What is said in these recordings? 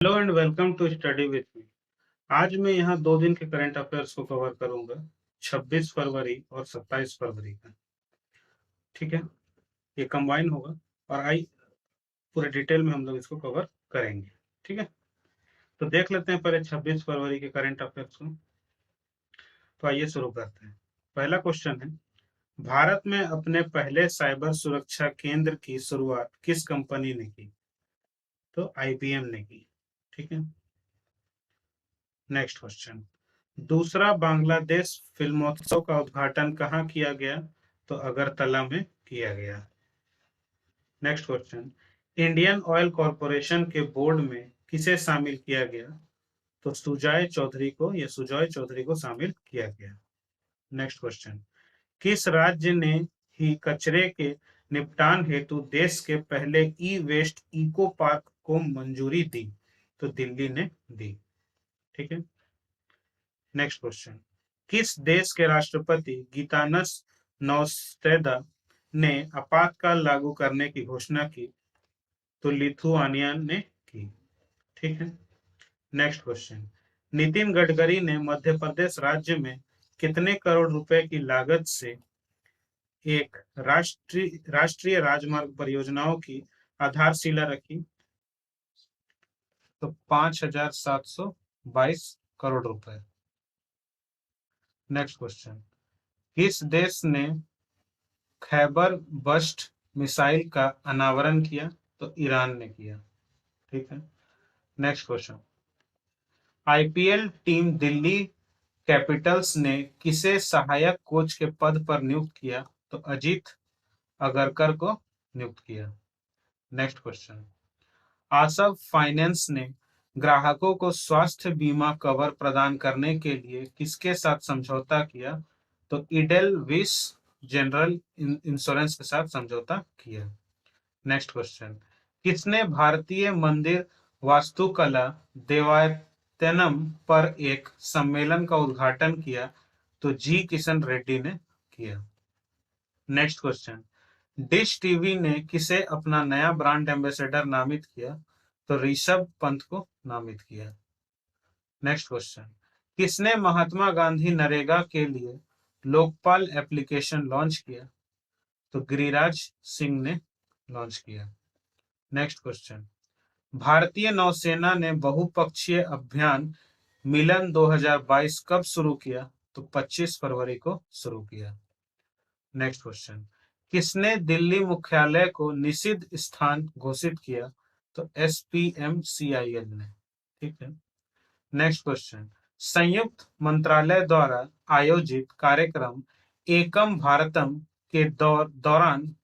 Hello and welcome to study with me. आज मैं यहाँ 2 दिन के करंट अफेयर्स को कवर करूंगा, 26 फरवरी और 27 फरवरी का। ठीक है, ये कंबाइन होगा और आई पूरे डिटेल में हम लोग इसको कवर करेंगे। ठीक है, तो देख लेते हैं पहले 26 फरवरी के करंट अफेयर्स को। तो आइए शुरू करते हैं। पहला क्वेश्चन है, भारत में अपने पहले साइबर सुरक्षा केंद्र की शुरुआत किस कंपनी ने की? तो आईबीएम ने की। ठीक है, नेक्स्ट क्वेश्चन, दूसरा बांग्लादेश फिल्मोत्सव का उद्घाटन कहाँ किया गया? तो अगरतला में किया गया। Next question, Indian oil corporation के बोर्ड में किसे शामिल किया गया? तो सुजॉय चौधरी को शामिल किया गया। नेक्स्ट क्वेश्चन, किस राज्य ने ही कचरे के निपटान हेतु देश के पहले ई वेस्ट इको पार्क को मंजूरी दी? तो दिल्ली ने दी। ठीक है, नेक्स्ट क्वेश्चन, किस देश के राष्ट्रपति गीतानस नौसेदा ने आपातकाल लागू करने की घोषणा की? तो लिथुआनिया ने की। ठीक है, नेक्स्ट क्वेश्चन, नितिन गडकरी ने मध्य प्रदेश राज्य में कितने करोड़ रुपए की लागत से एक राष्ट्रीय राजमार्ग परियोजनाओं की आधारशिला रखी? तो 5,722 करोड़ रुपए। नेक्स्ट क्वेश्चन, किस देश ने खैबर बस्ट मिसाइल का अनावरण किया? तो ईरान ने किया। ठीक है, next question, IPL team Delhi Capitals ने किसे सहायक कोच के पद पर नियुक्त किया? तो अजीत अगरकर को नियुक्त किया। नेक्स्ट क्वेश्चन, आसव फाइनेंस ने ग्राहकों को स्वास्थ्य बीमा कवर प्रदान करने के लिए किसके साथ समझौता किया? तो इडेलविस जनरल इंश्योरेंस के साथ समझौता किया। नेक्स्ट क्वेश्चन, किसने भारतीय मंदिर वास्तुकला देवायतनम पर एक सम्मेलन का उद्घाटन किया? तो जी किशन रेड्डी ने किया। नेक्स्ट क्वेश्चन, डिश टीवी ने किसे अपना नया ब्रांड एम्बेसडर नामित किया? तो ऋषभ पंत को नामित किया। नेक्स्ट क्वेश्चन, किसने महात्मा गांधी नरेगा के लिए लोकपाल एप्लीकेशन लॉन्च किया? तो गिरिराज सिंह ने लॉन्च किया। नेक्स्ट क्वेश्चन, भारतीय नौसेना ने बहुपक्षीय अभियान मिलन 2022 कब शुरू किया? तो 25 फरवरी को शुरू किया। नेक्स्ट क्वेश्चन, किसने दिल्ली मुख्यालय को निषिद्ध स्थान घोषित किया? तो SPMCIL ने। ठीक है, नेक्स्ट क्वेश्चन, संयुक्त मंत्रालय द्वारा आयोजित कार्यक्रम एकम भारतम के दौरान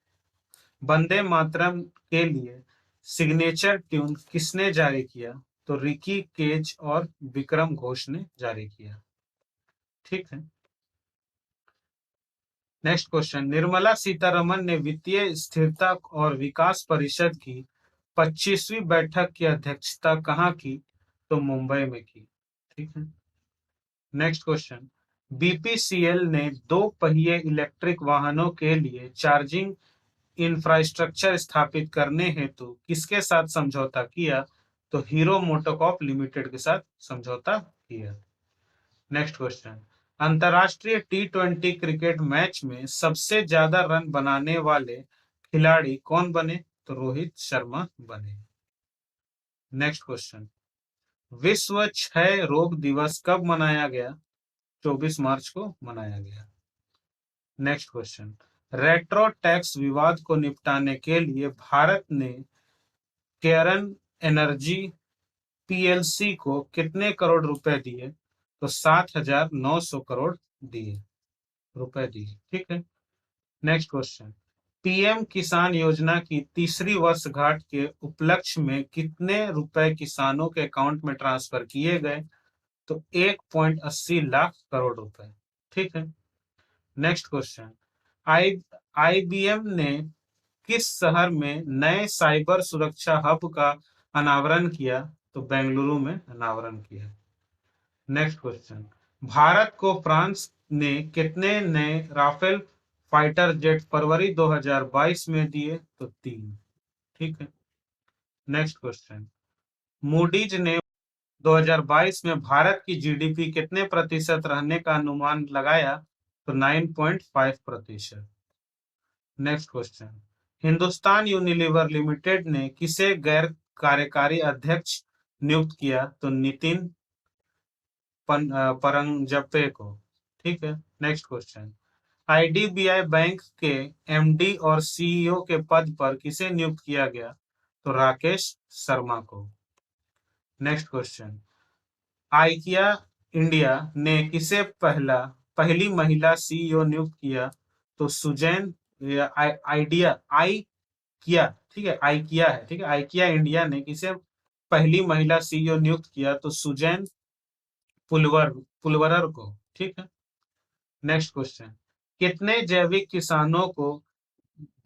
वंदे मातरम के लिए सिग्नेचर ट्यून किसने जारी किया? तो रिकी केज और विक्रम घोष ने जारी किया। ठीक है, नेक्स्ट क्वेश्चन, निर्मला सीतारमन ने वित्तीय स्थिरता और विकास परिषद की 25वीं बैठक की अध्यक्षता कहाँ की? तो मुंबई में की। ठीक है, नेक्स्ट क्वेश्चन, बीपीसीएल ने 2 पहिए इलेक्ट्रिक वाहनों के लिए चार्जिंग इंफ्रास्ट्रक्चर स्थापित करने हेतु किसके साथ समझौता किया? तो हीरो मोटोकॉर्प लिमिटेड के साथ समझौता किया। नेक्स्ट क्वेश्चन, अंतरराष्ट्रीय T20 क्रिकेट मैच में सबसे ज्यादा रन बनाने वाले खिलाड़ी कौन बने? तो रोहित शर्मा बने। नेक्स्ट क्वेश्चन, विश्व क्षय रोग दिवस कब मनाया गया? 24 मार्च को मनाया गया। नेक्स्ट क्वेश्चन, रेट्रो टैक्स विवाद को निपटाने के लिए भारत ने केरन एनर्जी पीएलसी को कितने करोड़ रुपए दिए? तो 7,900 करोड़ रुपए दिए। ठीक है, नेक्स्ट क्वेश्चन, पीएम किसान योजना की तीसरी वर्षगांठ के उपलक्ष्य में कितने रुपए किसानों के अकाउंट में ट्रांसफर किए गए? तो 1.80 लाख करोड़ रुपए। ठीक है, नेक्स्ट क्वेश्चन, आई आईबीएम ने किस शहर में नए साइबर सुरक्षा हब का अनावरण किया? तो बेंगलुरु में अनावरण किया। नेक्स्ट क्वेश्चन, भारत को फ्रांस ने कितने नए राफेल फाइटर जेट फरवरी 2022 में दिए? तो 3। ठीक है, नेक्स्ट क्वेश्चन, मूडीज ने 2022 में भारत की जीडीपी कितने प्रतिशत रहने का अनुमान लगाया? तो 9.5%। Next question, Hindustan Unilever limited ने किसे गैर कार्यकारी अध्यक्ष नियुक्त किया? तो नितिन परंजपे को। ठीक है। नेक्स्ट क्वेश्चन, आईडीबीआई बैंक के एमडी और सीईओ के पद पर किसे नियुक्त किया गया? तो राकेश शर्मा को। नेक्स्ट क्वेश्चन, आइकिया इंडिया ने किसे पहली महिला सीईओ नियुक्त किया? तो सुजैन आइडिया आई किया, ठीक है, आइकिया है, ठीक है, आइकिया इंडिया ने किसे पहली महिला सीईओ नियुक्त किया? तो सुजैन पुलवरर को। ठीक है। नेक्स्ट क्वेश्चन, कितने जैविक किसानों को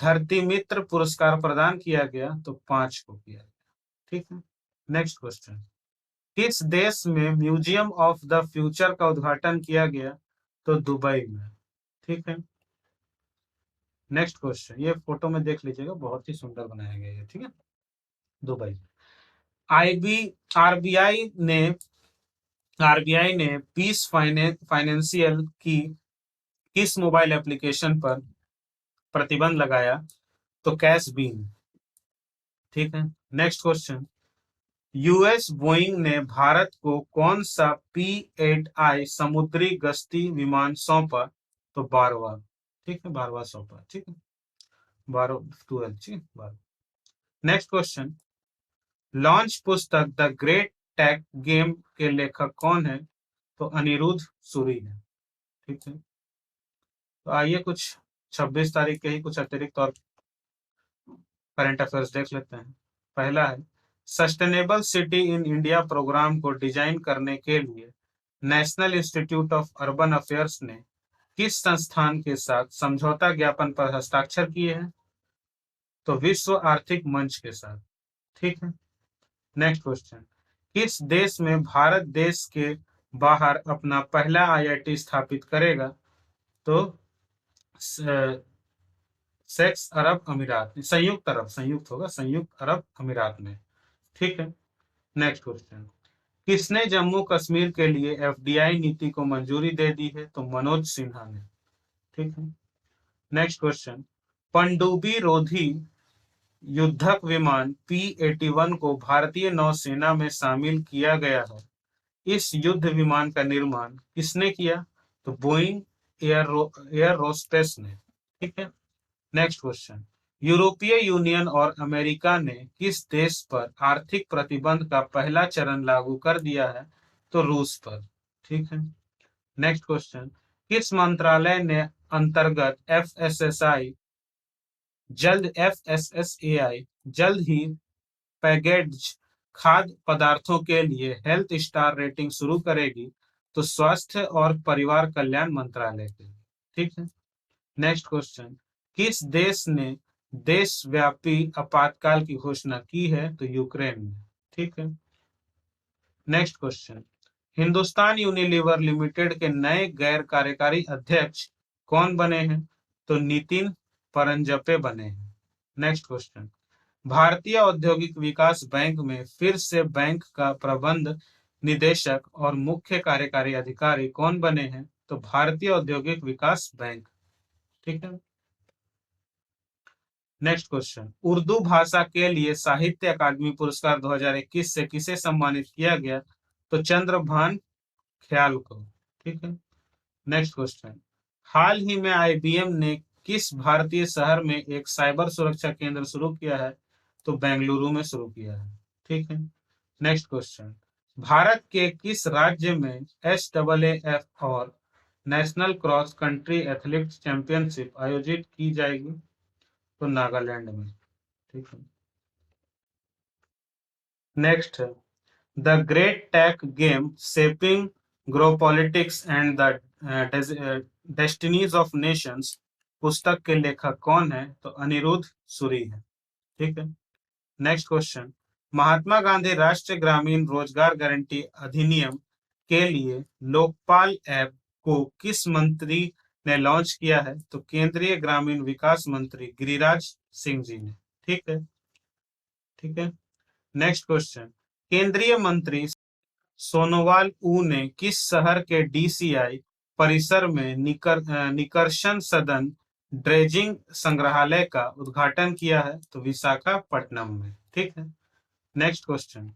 धरती मित्र पुरस्कार प्रदान किया गया? तो 5 को किया गया। ठीक है। नेक्स्ट क्वेश्चन, किस देश में म्यूजियम ऑफ द फ्यूचर का उद्घाटन किया गया? तो दुबई में। ठीक है। नेक्स्ट क्वेश्चन, ये फोटो में देख लीजिएगा, बहुत ही सुंदर बनाया गया है। ठीक है। दुबई। आईबी आरबीआई ने पीस फाइनेंशियल की किस मोबाइल एप्लीकेशन पर प्रतिबंध लगाया? तो कैश बीन। ठीक है। नेक्स्ट क्वेश्चन, यूएस बोइंग ने भारत को कौन सा P-8I समुद्री गश्ती विमान सौंपा? तो 12वां। ठीक है, 12वां सौंपा। ठीक है, 12 ठीक, 12। नेक्स्ट क्वेश्चन, लॉन्च पुस्तक द ग्रेट टेक गेम के लेखक कौन है? तो अनिरुद्ध सूरी है। ठीक है। तो आइए कुछ 26 तारीख के ही कुछ अतिरिक्त और करंट अफेयर्स देख लेते हैं। पहला है, sustainable city in India programme को डिजाइन करने के लिए National Institute of Urban Affairs ने किस संस्थान के साथ समझौता ज्ञापन पर हस्ताक्षर किए हैं? तो विश्व आर्थिक मंच के साथ। ठीक है। नेक्स्ट क्वेश्चन, किस देश में भारत देश के बाहर अपना पहला आईआईटी स्थापित करेगा? तो संयुक्त होगा, संयुक्त अरब अमीरात में। ठीक है। नेक्स्ट क्वेश्चन, किसने जम्मू कश्मीर के लिए एफडीआई नीति को मंजूरी दे दी है? तो मनोज सिन्हा ने। ठीक है। नेक्स्ट क्वेश्चन, पनडुब्बी रोधी युद्धक विमान P-81 को भारतीय नौसेना में शामिल किया गया है। इस युद्ध विमान का निर्माण किसने किया? तो बोइंग एयरोस्पेस ने। ठीक है। नेक्स्ट क्वेश्चन, यूरोपीय यूनियन और अमेरिका ने किस देश पर आर्थिक प्रतिबंध का पहला चरण लागू कर दिया है? तो रूस पर। ठीक है। नेक्स्ट क्वेश्चन, किस मंत्रालय ने अंतर्गत एफएसएसएआई जल्द ही पैकेज्ड खाद्य पदार्थों के लिए हेल्थ स्टार रेटिंग शुरू करेगी? तो स्वास्थ्य और परिवार कल्याण मंत्रालय के लिए। ठीक है। नेक्स्ट क्वेश्चन, किस देश ने देशव्यापी आपातकाल की घोषणा की है? तो यूक्रेन ने। ठीक है। Next question, Hindustan Unilever limited के नए गैर कार्यकारी अध्यक्ष कौन बने हैं? तो नितिन परंजपे बने हैं। नेक्स्ट क्वेश्चन, भारतीय औद्योगिक विकास बैंक में फिर से बैंक का प्रबंध निदेशक और मुख्य कार्यकारी अधिकारी कौन बने हैं? तो भारतीय औद्योगिक विकास बैंक। ठीक है। नेक्स्ट क्वेश्चन, उर्दू भाषा के लिए साहित्य अकादमी पुरस्कार 2021 से किसे सम्मानित किया गया? तो चंद्रभान ख्याल को। ठीक है। नेक्स्ट क्वेश्चन, हाल ही में आईबीएम ने किस भारतीय शहर में एक साइबर सुरक्षा केंद्र शुरू किया है? तो बेंगलुरु में शुरू किया है। ठीक है। नेक्स्ट क्वेश्चन, भारत के किस राज्य में SAAF और national cross country athletics championship आयोजित की जाएगी? तो नागालैंड में। ठीक है। Next, the great tech game shaping geopolitics and the destinies of nations पुस्तक के लेखक कौन है? तो अनिरुद्ध सूरी है। ठीक है। नेक्स्ट क्वेश्चन, महात्मा गांधी राष्ट्रीय ग्रामीण रोजगार गारंटी अधिनियम के लिए लोकपाल ऐप को किस मंत्री ने लॉन्च किया है? तो केंद्रीय ग्रामीण विकास मंत्री गिरिराज सिंह जी ने। ठीक है। ठीक है। नेक्स्ट क्वेश्चन, केंद्रीय मंत्री सोनोवाल ने किस शहर के डीसीआई परिसर में निकर्षण सदन ड्रेजिंग संग्रहालय का उद्घाटन किया है? तो विशाखापट्टनम में। ठीक है। नेक्स्ट क्वेश्चन,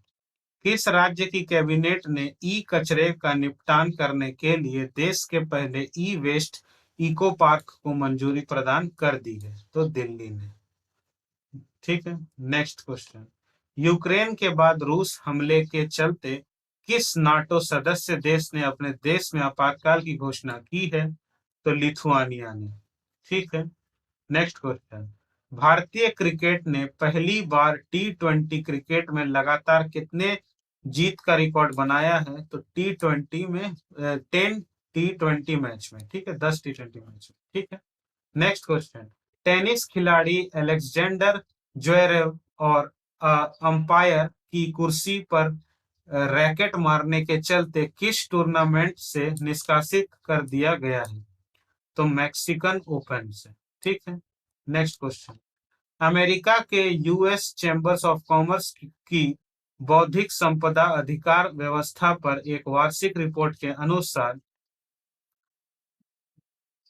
किस राज्य की कैबिनेट ने ई कचरे का निपटान करने के लिए देश के पहले ई वेस्ट इको पार्क को मंजूरी प्रदान कर दी है? तो दिल्ली ने। ठीक है। नेक्स्ट क्वेश्चन, यूक्रेन के बाद रूस हमले के चलते किस नाटो सदस्य देश ने अपने देश में आपातकाल की घोषणा की है? तो लिथुआनिया ने। ठीक है। नेक्स्ट क्वेश्चन, भारतीय क्रिकेट ने पहली बार T20 क्रिकेट में लगातार कितने जीत का रिकॉर्ड बनाया है? तो T20 में 10 T20 मैच में। ठीक है, 10 T20 मैच में। ठीक है। नेक्स्ट क्वेश्चन, टेनिस खिलाड़ी अलेक्जेंडर ज्वेरेव और अंपायर की कुर्सी पर रैकेट मारने के चलते किस टूर्नामेंट से निष्कासित कर दिया गया है? तो मैक्सिकन ओपन से। ठीक है। नेक्स्ट क्वेश्चन, अमेरिका के यूएस चैम्बर्स ऑफ कॉमर्स की बौद्धिक संपदा अधिकार व्यवस्था पर एक वार्षिक रिपोर्ट के अनुसार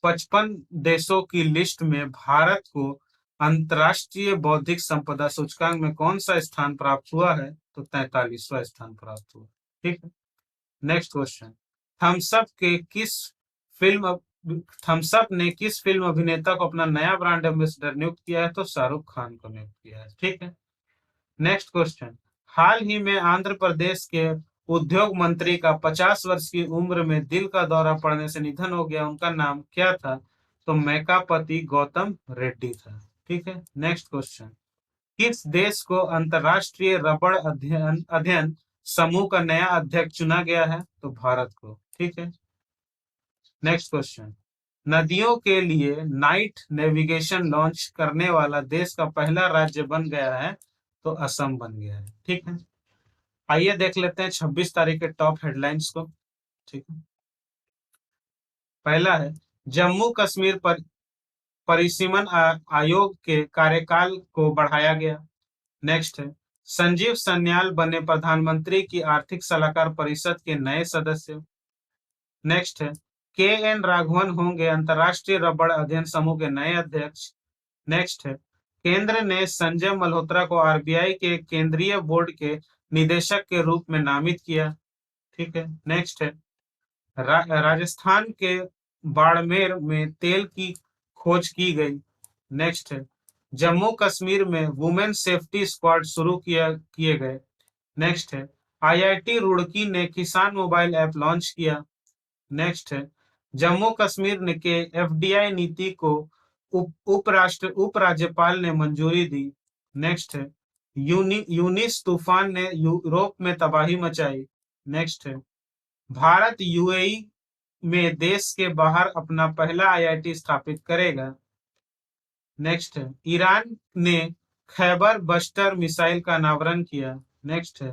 55 देशों की लिस्ट में भारत को अंतर्राष्ट्रीय बौद्धिक संपदा सूचकांक में कौन सा स्थान प्राप्त हुआ है? तो 43वां स्थान प्राप्त हुआ। ठीक है। नेक्स्ट क्वेश्चन, थम्सअप के किस फिल्म थम्सअप ने किस फिल्म अभिनेता को अपना नया ब्रांड एम्बेसडर नियुक्त किया है? तो शाहरुख खान को नियुक्त किया है। ठीक है। नेक्स्ट क्वेश्चन, हाल ही में आंध्र प्रदेश के उद्योग मंत्री का 50 वर्ष की उम्र में दिल का दौरा पड़ने से निधन हो गया, उनका नाम क्या था? तो मैकापति गौतम रेड्डी था। ठीक है। नेक्स्ट क्वेश्चन, किस देश को अंतरराष्ट्रीय रबड़ अध्ययन अध्ययन समूह का नया अध्यक्ष चुना गया है? तो भारत को। ठीक है। नेक्स्ट क्वेश्चन, नदियों के लिए नाइट नेविगेशन लॉन्च करने वाला देश का पहला राज्य बन गया है? तो असम बन गया है। ठीक है। आइए देख लेते हैं 26 तारीख के टॉप हेडलाइंस को। ठीक है। पहला है, जम्मू कश्मीर पर परिसीमन आयोग के कार्यकाल को बढ़ाया गया। नेक्स्ट है, संजीव सन्याल बने प्रधानमंत्री की आर्थिक सलाहकार परिषद के नए सदस्य। नेक्स्ट है, के एन राघवन होंगे अंतरराष्ट्रीय रबड़ अध्ययन समूह के नए अध्यक्ष। नेक्स्ट है, केंद्र ने संजय मल्होत्रा को आरबीआई के केंद्रीय बोर्ड के निदेशक के रूप में नामित किया। ठीक है। नेक्स्ट है, राजस्थान के बाड़मेर में तेल की खोज की गई। नेक्स्ट है, जम्मू कश्मीर में वुमेन सेफ्टी स्क्वाड शुरू किए गए। नेक्स्ट है, आईआईटी रुड़की ने किसान मोबाइल ऐप लॉन्च किया। नेक्स्ट है, जम्मू कश्मीर के एफडीआई नीति को उपराज्यपाल ने मंजूरी दी। नेक्स्ट है, यूनिस तूफान ने यूरोप में तबाही मचाई। नेक्स्ट है, भारत यूएई में देश के बाहर अपना पहला आईआईटी स्थापित करेगा। नेक्स्ट है, ईरान ने खैबर बस्टर मिसाइल का अनावरण किया। नेक्स्ट है,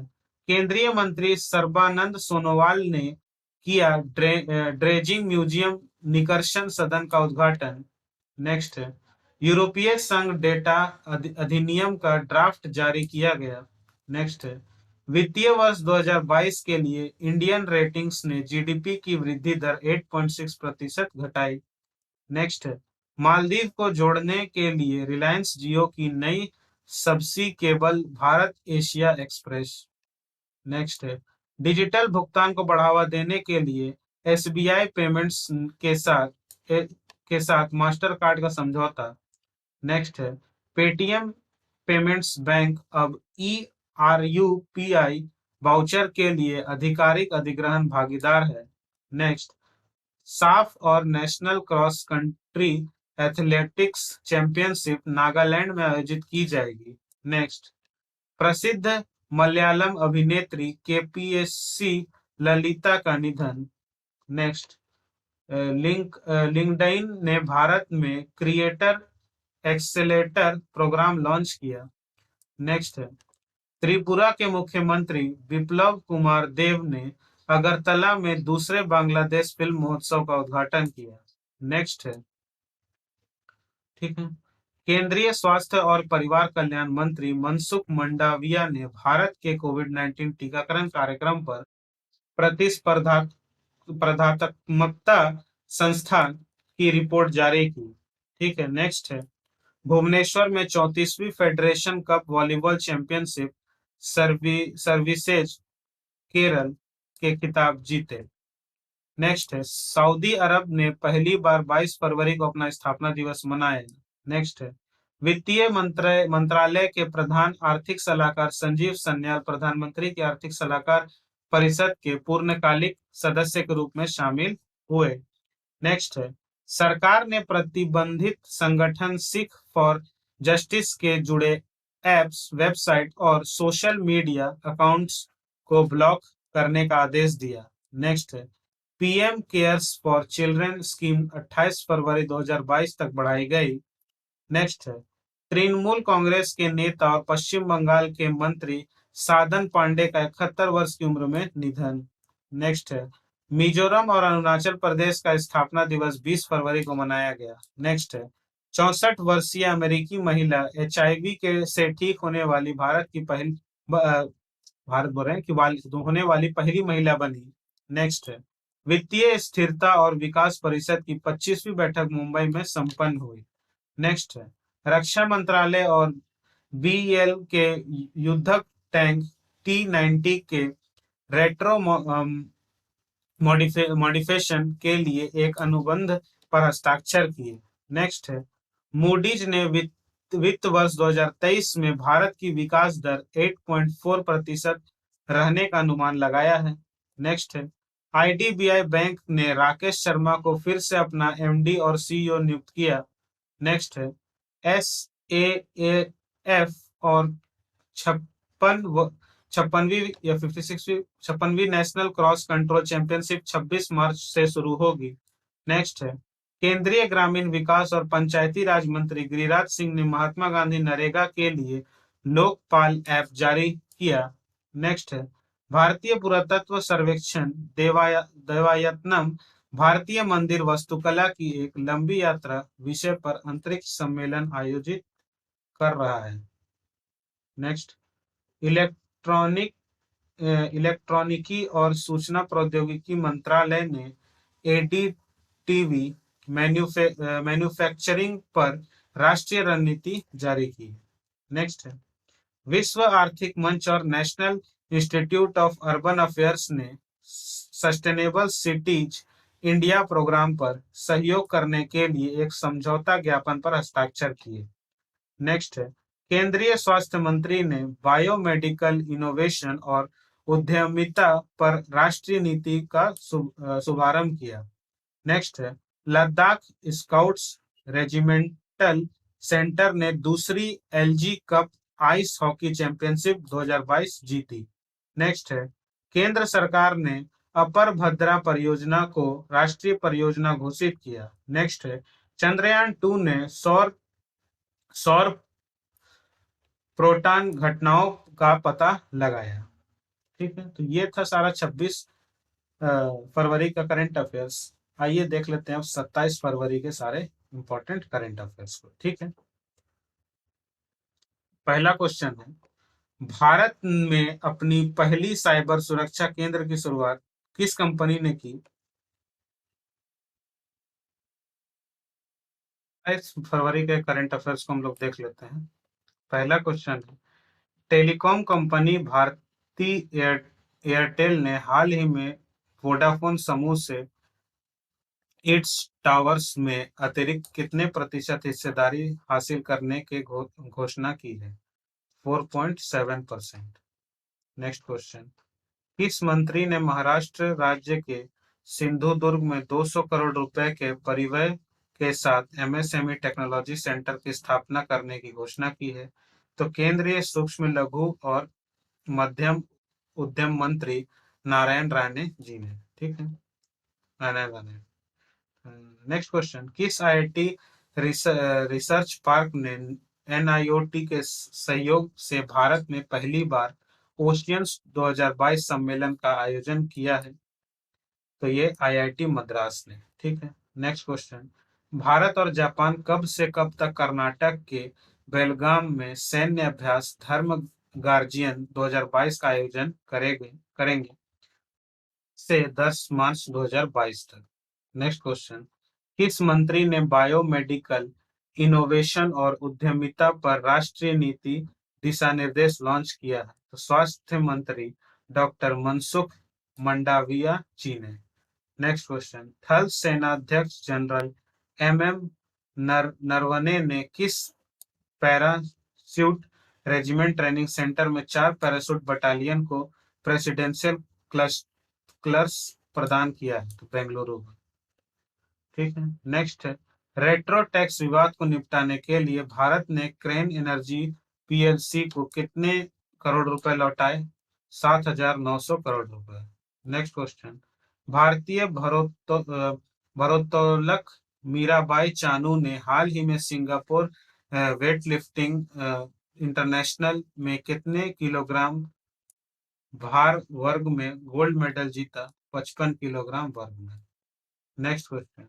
केंद्रीय मंत्री सर्बानंद सोनोवाल ने किया ड्रेजिंग म्यूजियम निकर्षण सदन का उद्घाटन। नेक्स्ट है, यूरोपीय संघ डेटा अधिनियम का ड्राफ्ट जारी किया गया। नेक्स्ट है, वित्तीय वर्ष 2022 के लिए इंडियन रेटिंग्स ने जीडीपी की वृद्धि दर 8.6% घटाई। नेक्स्ट है, मालदीव को जोड़ने के लिए रिलायंस जियो की नई subsea cable Bharat Asia Express. Next है, डिजिटल भुगतान को बढ़ावा देने के लिए एसबीआई पेमेंट्स के साथ मास्टर कार्ड का समझौता। नेक्स्ट है, पेटीएम पेमेंट्स बैंक अब ERUPI वाउचर के लिए आधिकारिक अधिग्रहण भागीदार है। नेक्स्ट, साफ और national cross country athletics championship Nagaland में आयोजित की जाएगी। नेक्स्ट, प्रसिद्ध मलयालम अभिनेत्री केपीएससी ललिता का निधन। नेक्स्ट, लिंक्डइन ने भारत में क्रिएटर एक्सेलेटर प्रोग्राम लॉन्च किया। नेक्स्ट है, त्रिपुरा के मुख्यमंत्री बिप्लब कुमार देव ने अगरतला में दूसरे बांग्लादेश फिल्म महोत्सव का उद्घाटन किया। नेक्स्ट है, ठीक है, केंद्रीय स्वास्थ्य और परिवार कल्याण मंत्री मनसुख मंडाविया ने भारत के कोविड-19 टीकाकरण कार्यक्रम पर प्रतिस्पर्धात्मकता संस्थान की रिपोर्ट जारी की। ठीक है, नेक्स्ट है, भुवनेश्वर में 34वीं federation cup volleyball championship services Kerala के खिताब जीते। नेक्स्ट है, सऊदी अरब ने पहली बार 22 फरवरी को अपना स्थापना दिवस मनाया। नेक्स्ट है, वित्तीय मंत्रालय के प्रधान आर्थिक सलाहकार संजीव सन्याल प्रधानमंत्री की आर्थिक सलाहकार परिषद के पूर्णकालिक सदस्य के रूप में शामिल हुए। नेक्स्ट है, सरकार ने प्रतिबंधित संगठन सिख फॉर जस्टिस के जुड़े एप्स, वेबसाइट और सोशल मीडिया अकाउंट्स को ब्लॉक करने का आदेश दिया। नेक्स्ट है, PM cares for children scheme 28 फरवरी 2022 तक बढ़ाई गई। नेक्स्ट है, तृणमूल कांग्रेस के नेता और पश्चिम बंगाल के मंत्री साधन पांडे का 71 वर्ष की उम्र में निधन। नेक्स्ट है, मिजोरम और अरुणाचल प्रदेश का स्थापना दिवस 20 फरवरी को मनाया गया। नेक्स्ट है, 64 वर्षीय अमेरिकी महिला एचआईवी के से ठीक होने वाली भारत की पहली भारत बोल रहे हैं कि होने वाली पहली महिला बनी। नेक्स्ट है, वित्तीय स्थिरता और विकास परिषद की 25वीं बैठक मुंबई में संपन्न हुई। नेक्स्ट है, रक्षा मंत्रालय और बीएल के युद्धक टैंक T-90 के रेट्रो मॉडिफिकेशन के लिए एक अनुबंध पर हस्ताक्षर किए। नेक्स्ट है, मूडीज ने वित्त वर्ष 2023 में भारत की विकास दर 8.4% रहने का अनुमान लगाया है। नेक्स्ट है, आईडीबीआई बैंक ने राकेश शर्मा को फिर से अपना एमडी और सीईओ नियुक्त किया। नेक्स्ट है, SAAF और 56वीं नेशनल क्रॉस कंट्रोल चैंपियनशिप 26 मार्च से शुरू होगी। नेक्स्ट है, केंद्रीय ग्रामीण विकास और पंचायती राज मंत्री गिरिराज सिंह ने महात्मा गांधी नरेगा के लिए लोकपाल ऐप जारी किया। नेक्स्ट है, भारतीय पुरातत्व सर्वेक्षण देवायतनम भारतीय मंदिर वास्तुकला की एक लंबी यात्रा विषय पर अंतरिक्ष सम्मेलन आयोजित कर रहा है। नेक्स्ट, इलेक्ट्रॉनिकी और सूचना प्रौद्योगिकी मंत्रालय ने एडीटीवी मैन्युफैक्चरिंग पर राष्ट्रीय रणनीति जारी की। नेक्स्ट है, विश्व आर्थिक मंच और national Institute of Urban Affairs ने सस्टेनेबल सिटीज इंडिया प्रोग्राम पर सहयोग करने के लिए एक समझौता ज्ञापन पर हस्ताक्षर किए। नेक्स्ट है, केंद्रीय स्वास्थ्य मंत्री ने बायोमेडिकल इनोवेशन और उद्यमिता पर राष्ट्रीय नीति का शुभारंभ किया। नेक्स्ट है, लद्दाख स्काउट्स रेजिमेंटल सेंटर ने दूसरी LG cup ice hockey championship 2022 जीती। नेक्स्ट है, केंद्र सरकार ने अपर भद्रा परियोजना को राष्ट्रीय परियोजना घोषित किया। नेक्स्ट है, चंद्रयान 2 ने सौर प्रोटॉन घटनाओं का पता लगाया। ठीक है, तो ये था सारा 26 फरवरी का करंट अफेयर्स। आइए देख लेते हैं अब 27 फरवरी के सारे इंपॉर्टेंट करंट अफेयर्स को। ठीक है, पहला क्वेश्चन है, भारत में अपनी पहली साइबर सुरक्षा केंद्र की शुरुआत किस कंपनी ने की? 27 फरवरी के करंट अफेयर्स को हम लोग देख लेते हैं। पहला क्वेश्चन है, टेलीकॉम कंपनी भारती एयरटेल ने हाल ही में वोडाफोन समूह से इट्स टावर्स में अतिरिक्त कितने प्रतिशत हिस्सेदारी हासिल करने की घोषणा की है? 4.7%। नेक्स्ट क्वेश्चन, किस मंत्री ने महाराष्ट्र राज्य के सिंधुदुर्ग में 200 करोड़ रुपए के परिव्यय के साथ एमएसएमई टेक्नोलॉजी सेंटर की स्थापना करने की घोषणा की है? तो केंद्रीय सूक्ष्म लघु और मध्यम उद्यम मंत्री नारायण राणे जी ने। ठीक है, नारायण राणे। नेक्स्ट क्वेश्चन, किस आईआईटी रिसर्च पार्क ने एनआईओटी के सहयोग से भारत में पहली बार ओशियंस 2022 सम्मेलन का आयोजन किया है? तो ये आईआईटी मद्रास ने। ठीक है, नेक्स्ट क्वेश्चन, भारत और जापान कब से कब तक कर्नाटक के बेलगाम में सैन्य अभ्यास धर्म गार्जियन 2022 का आयोजन करेंगे से 10 मार्च 2022 तक। नेक्स्ट क्वेश्चन, किस मंत्री ने बायोमेडिकल इनोवेशन और उद्यमिता पर राष्ट्रीय नीति दिशा निर्देश लॉन्च किया है? तो स्वास्थ्य मंत्री डॉक्टर मनसुख मंडाविया जी ने। नेक्स्ट क्वेश्चन, थल सेनाध्यक्ष जनरल एम नरवणे ने किस पैराशूट रेजिमेंट ट्रेनिंग सेंटर में 4 पैराशूट बटालियन को प्रेसिडेंशियल क्लर्स प्रदान किया है? तो बेंगलुरु में। ठीक है, नेक्स्ट है, रेट्रो टैक्स विवाद को निपटाने के लिए भारत ने क्रेन एनर्जी पीएलसी को कितने करोड़ रुपए लौटाए? 7,900 करोड़ रुपए। नेक्स्ट क्वेश्चन, भारतीय भारोत्तोलक मीराबाई चानू ने हाल ही में सिंगापुर वेट लिफ्टिंग इंटरनेशनल में कितने किलोग्राम भार वर्ग में गोल्ड मेडल जीता? 55 किलोग्राम वर्ग में। Next question,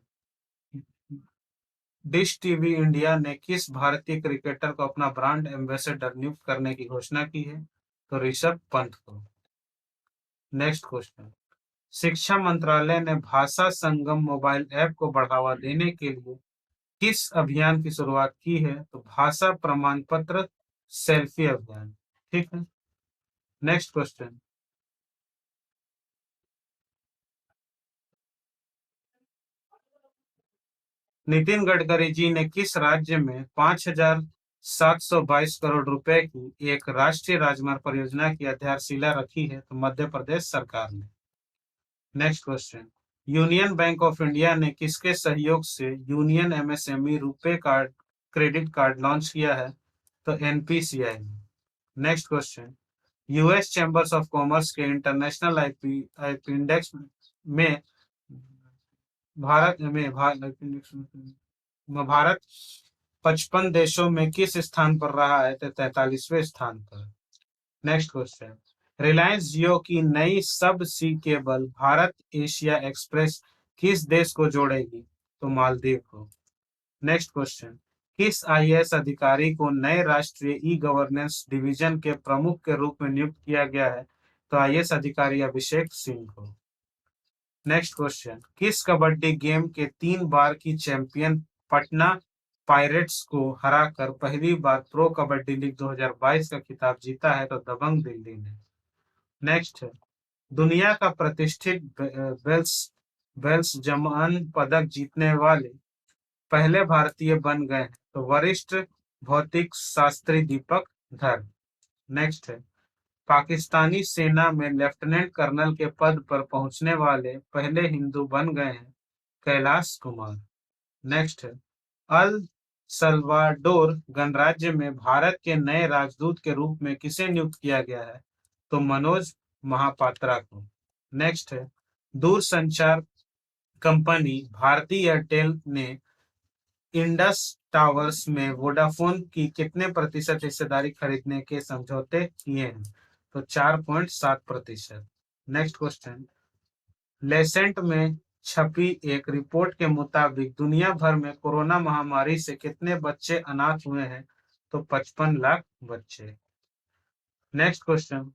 dish TV India ने किस भारतीय क्रिकेटर को अपना ब्रांड एम्बेसडर नियुक्त करने की घोषणा की है? तो ऋषभ पंत को। नेक्स्ट क्वेश्चन, शिक्षा मंत्रालय ने भाषा संगम मोबाइल ऐप को बढ़ावा देने के लिए किस अभियान की शुरुआत की है? तो भाषा प्रमाण पत्र सेल्फी अभियान। ठीक है, नेक्स्ट क्वेश्चन, नितिन गडकरी जी ने किस राज्य में 5,722 करोड़ रुपए की एक राष्ट्रीय राजमार्ग परियोजना की आधारशिला रखी है? तो मध्य प्रदेश सरकार ने। Next question, union bank of India ने किसके सहयोग से union MSME RuPay card credit card launch किया है? तो एनपीसीआई ने। Next question, US chambers of commerce के इंटरनेशनल आईपी इंडेक्स में भारत 55 देशों में किस स्थान पर रहा है? तो 43वें स्थान पर। नेक्स्ट क्वेश्चन, रिलायंस जियो की नई sub sea cable Bharat Asia Express किस देश को जोड़ेगी? तो मालदीव को। नेक्स्ट क्वेश्चन, किस आईएएस अधिकारी को नए राष्ट्रीय ई गवर्नेंस डिवीजन के प्रमुख के रूप में नियुक्त किया गया है? तो आईएएस अधिकारी अभिषेक सिंह को। नेक्स्ट क्वेश्चन, किस कबड्डी गेम के 3 बार की चैंपियन पटना पायरेट्स को हराकर पहली बार प्रो कबड्डी लीग 2022 का खिताब जीता है? तो दबंग दिल्ली ने। नेक्स्ट है, दुनिया का प्रतिष्ठित बेल्स जमान पदक जीतने वाले पहले भारतीय बन गए हैं? तो वरिष्ठ भौतिक शास्त्री दीपक धर। नेक्स्ट है, पाकिस्तानी सेना में लेफ्टिनेंट कर्नल के पद पर पहुंचने वाले पहले हिंदू बन गए हैं? कैलाश कुमार। नेक्स्ट है, अल सल्वाडोर गणराज्य में भारत के नए राजदूत के रूप में किसे नियुक्त किया गया है? तो मनोज महापात्रा को। नेक्स्ट है, दूरसंचार कंपनी भारती एयरटेल ने इंडस टावर्स में वोडाफोन की कितने प्रतिशत हिस्सेदारी खरीदने के समझौते किए हैं? तो 4.7%। नेक्स्ट क्वेश्चन, लेसेंट में छपी एक रिपोर्ट के मुताबिक दुनिया भर में कोरोना महामारी से कितने बच्चे अनाथ हुए हैं? तो 55 लाख बच्चे। Next question,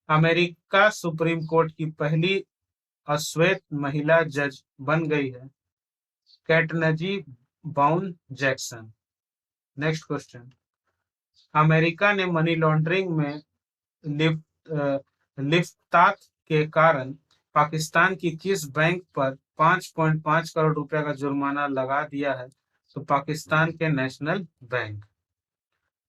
America supreme court की पहली अश्वेत महिला जज बन गई है कैटनजी बाउन जैक्सन। नेक्स्ट क्वेश्चन, अमेरिका ने मनी लॉन्ड्रिंग में लिप्तता के कारण पाकिस्तान की किस बैंक पर 5.5 करोड़ रुपए का जुर्माना लगा दिया है? तो पाकिस्तान के national bank.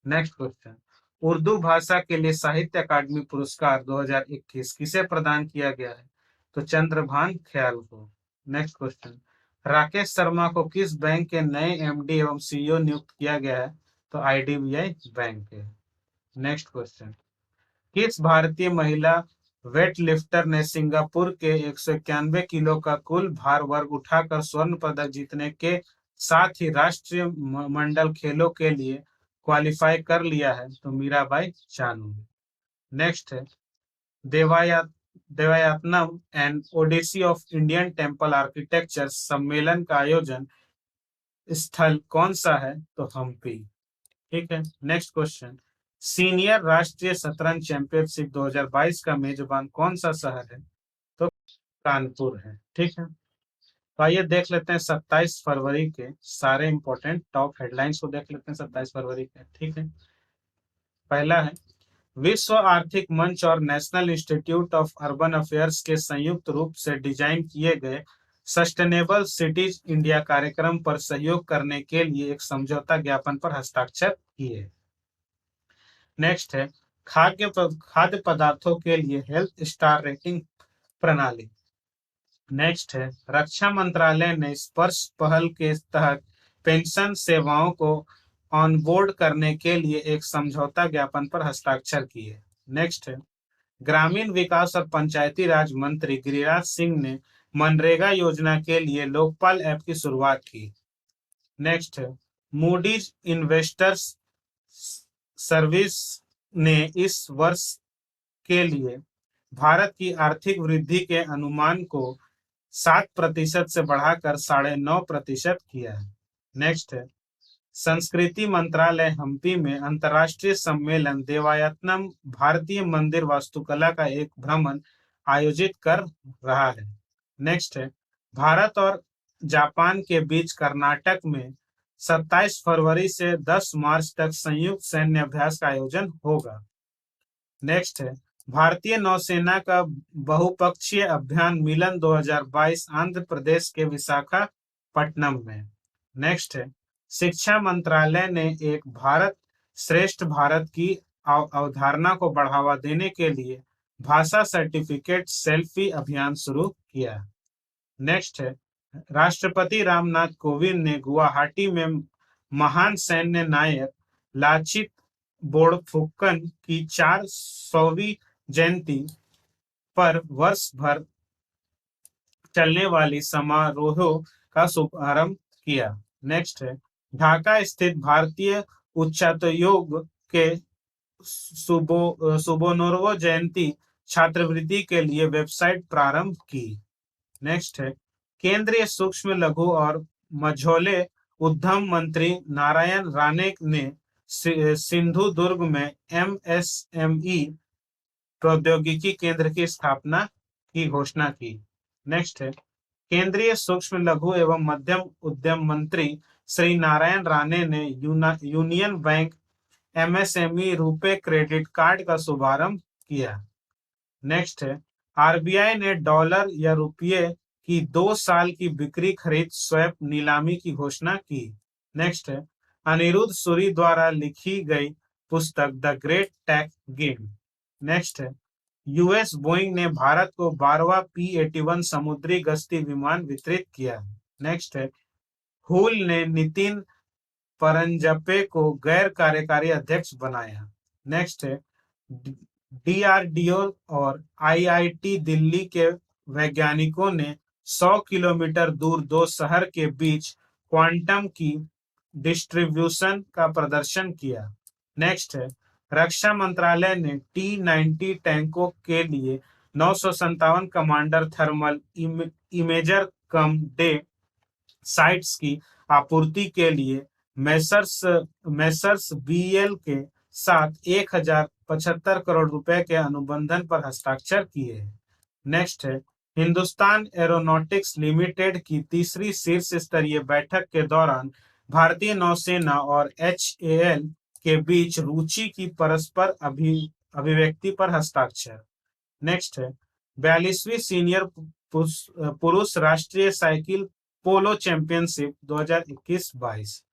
Next question, Urdu भाषा के लिए साहित्य अकादमी पुरस्कार 2021 किसे प्रदान किया गया है? तो चंद्रभान ख्याल को। नेक्स्ट क्वेश्चन, राकेश शर्मा को किस बैंक के नए एमडी एवं सीईओ नियुक्त किया गया है? तो आईडीबीआई बैंक के। नेक्स्ट क्वेश्चन, किस भारतीय महिला वेट लिफ्टर ने सिंगापुर के 191 किलो का कुल भार वर्ग उठाकर स्वर्ण पदक जीतने के साथ ही राष्ट्रीय मंडल खेलों के लिए क्वालिफाई कर लिया है? तो मीराबाई चानू। नेक्स्ट है, Devayatanam and odyssey of Indian temple architecture सम्मेलन का आयोजन स्थल कौन सा है? तो हम्पी। ठीक है, नेक्स्ट क्वेश्चन, सीनियर राष्ट्रीय शतरंज चैंपियनशिप 2022 का मेजबान कौन सा शहर है? तो कानपुर है। ठीक है, तो आइए देख लेते हैं 27 फरवरी के सारे इंपॉर्टेंट टॉप हेडलाइंस को देख लेते हैं 27 फरवरी के। ठीक है, पहला है, विश्व आर्थिक मंच और national Institute of Urban affairs के संयुक्त रूप से डिजाइन किए गए सस्टेनेबल सिटीज इंडिया कार्यक्रम पर सहयोग करने के लिए एक समझौता ज्ञापन पर हस्ताक्षर किए। नेक्स्ट है, खाद्य पदार्थों के लिए हेल्थ स्टार रेटिंग प्रणाली। नेक्स्ट है, रक्षा मंत्रालय ने स्पर्श पहल के तहत पेंशन सेवाओं को ऑनबोर्ड करने के लिए एक समझौता ज्ञापन पर हस्ताक्षर किए। नेक्स्ट है, ग्रामीण विकास और पंचायती राज मंत्री गिरिराज सिंह ने मनरेगा योजना के लिए लोकपाल ऐप की शुरुआत की। नेक्स्ट है, मूडीज इन्वेस्टर्स सर्विस ने इस वर्ष के लिए भारत की आर्थिक वृद्धि के अनुमान को 7% से बढ़ाकर 9.5% किया है। नेक्स्ट है, संस्कृति मंत्रालय हम्पी में अंतर्राष्ट्रीय सम्मेलन देवायतनम भारतीय मंदिर वास्तुकला का एक भ्रमण आयोजित कर रहा है। नेक्स्ट है, भारत और जापान के बीच कर्नाटक में 27 फरवरी से 10 मार्च तक संयुक्त सैन्य अभ्यास का आयोजन होगा। नेक्स्ट है, भारतीय नौसेना का बहुपक्षीय अभियान मिलन 2022 आंध्र प्रदेश के विशाखापट्टनम में। नेक्स्ट है, शिक्षा मंत्रालय ने एक भारत श्रेष्ठ भारत की अवधारणा को बढ़ावा देने के लिए भाषा सर्टिफिकेट सेल्फी अभियान शुरू किया। नेक्स्ट है, राष्ट्रपति रामनाथ कोविंद ने गुवाहाटी में महान सैन्य नायक लाचित बोड़फुकन की 400वीं जयंती पर वर्ष भर चलने वाली समारोहों का शुभारंभ किया। नेक्स्ट है, ढाका स्थित भारतीय उच्चायोग के सुबोनोर्वो जयंती छात्रवृत्ति के लिए वेबसाइट प्रारंभ की। नेक्स्ट है, केंद्रीय सूक्ष्म लघु और मझोले उद्यम मंत्री नारायण राणे ने सिंधुदुर्ग में MSME प्रौद्योगिकी केंद्र की स्थापना की घोषणा की। नेक्स्ट है, केंद्रीय सूक्ष्म लघु एवं मध्यम उद्यम मंत्री श्री नारायण राणे ने union bank MSME RuPay credit card का शुभारंभ किया। नेक्स्ट है, RBI ने डॉलर या रुपये की 2 साल की बिक्री खरीद स्वैप नीलामी की घोषणा की। नेक्स्ट है, अनिरुद्ध सूरी द्वारा लिखी गई पुस्तक the great tech game. Next है, US बोइंग ने भारत को 12वां P-81 समुद्री गश्ती विमान वितरित किया। नेक्स्ट है, हुल ने नितिन परंजपे को गैर कार्यकारी अध्यक्ष बनाया। नेक्स्ट है, DRDO और IIT दिल्ली के वैज्ञानिकों ने 100 किलोमीटर दूर 2 शहर के बीच क्वांटम की डिस्ट्रीब्यूशन का प्रदर्शन किया। नेक्स्ट है, रक्षा मंत्रालय ने T-90 टैंकों के लिए 957 कमांडर थर्मल इमेजर कम डे साइट्स की आपूर्ति के लिए मेसर्स BL के साथ 1075 करोड़ रुपए के अनुबंधन पर हस्ताक्षर किए। नेक्स्ट है, हिंदुस्तान एरोनॉटिक्स लिमिटेड की तीसरी शीर्ष स्तरीय बैठक के दौरान भारतीय नौसेना और HAL के बीच रुचि की परस्पर अभिव्यक्ति पर हस्ताक्षर। नेक्स्ट है, 42वीं सीनियर पुरुष राष्ट्रीय साइकिल पोलो चैंपियनशिप 2021-22।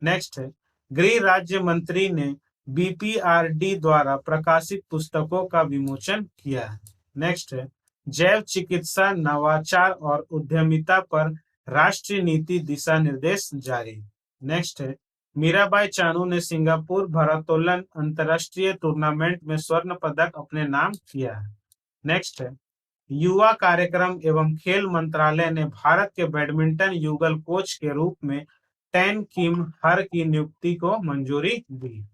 नेक्स्ट है, गृह राज्य मंत्री ने BPRD द्वारा प्रकाशित पुस्तकों का विमोचन किया। नेक्स्ट है, जैव चिकित्सा नवाचार और उद्यमिता पर राष्ट्रीय नीति दिशा निर्देश जारी। नेक्स्ट है, मीराबाई चानू ने सिंगापुर भारोत्तोलन अंतरराष्ट्रीय टूर्नामेंट में स्वर्ण पदक अपने नाम किया। नेक्स्ट है, युवा कार्यक्रम एवं खेल मंत्रालय ने भारत के बैडमिंटन युगल कोच के रूप में टैन किम हर की नियुक्ति को मंजूरी दी।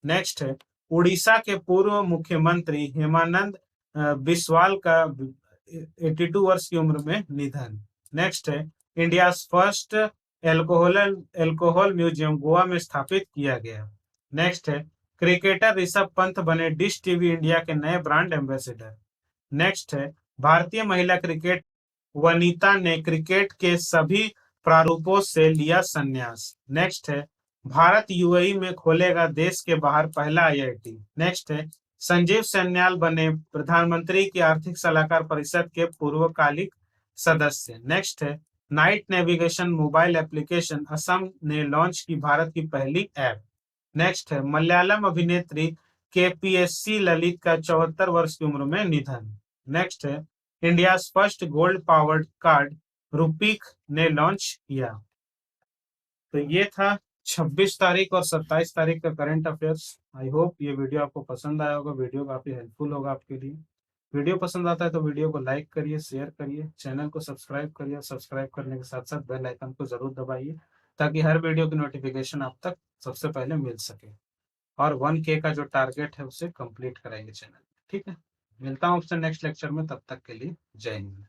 नेक्स्ट है, उड़ीसा के पूर्व मुख्यमंत्री हेमानंद बिस्वाल का 82 वर्ष की उम्र में निधन। नेक्स्ट है, India first alcohol alcohol museum Goa में स्थापित किया गया। नेक्स्ट है क्रिकेटर ऋषभ पंत बने डिश टीवी इंडिया के नए ब्रांड एम्बेसडर। नेक्स्ट है भारतीय महिला क्रिकेट वनिता ने क्रिकेट के सभी प्रारूपों से लिया संन्यास। नेक्स्ट है भारत यूएई में खोलेगा देश के बाहर पहला आईआईटी। नेक्स्ट है संजीव सन्याल बने प्रधानमंत्री की आर्थिक सलाहकार परिषद के पूर्वकालिक सदस्य। नेक्स्ट है night navigation mobile application Assam ने लॉन्च की भारत की पहली ऐप। नेक्स्ट है मलयालम अभिनेत्री केपीएससी ललित का 74 वर्ष की उम्र में निधन। नेक्स्ट है India first gold powered card RuPay ने लॉन्च किया। तो ये था 26 तारीख और 27 तारीख का करंट अफेयर्स। आई होप ये वीडियो आपको पसंद आया होगा, वीडियो काफी हेल्पफुल होगा आपके लिए। वीडियो पसंद आता है तो वीडियो को लाइक करिए, शेयर करिए, चैनल को सब्सक्राइब करिए। सब्सक्राइब करने के साथ साथ बेल आइकन को जरूर दबाइए ताकि हर वीडियो की नोटिफिकेशन आप तक सबसे पहले मिल सके और 1K का जो टारगेट है उसे कंप्लीट कराएंगे चैनल। ठीक है, मिलता हूँ आपसे नेक्स्ट लेक्चर में, तब तक के लिए जय हिंद।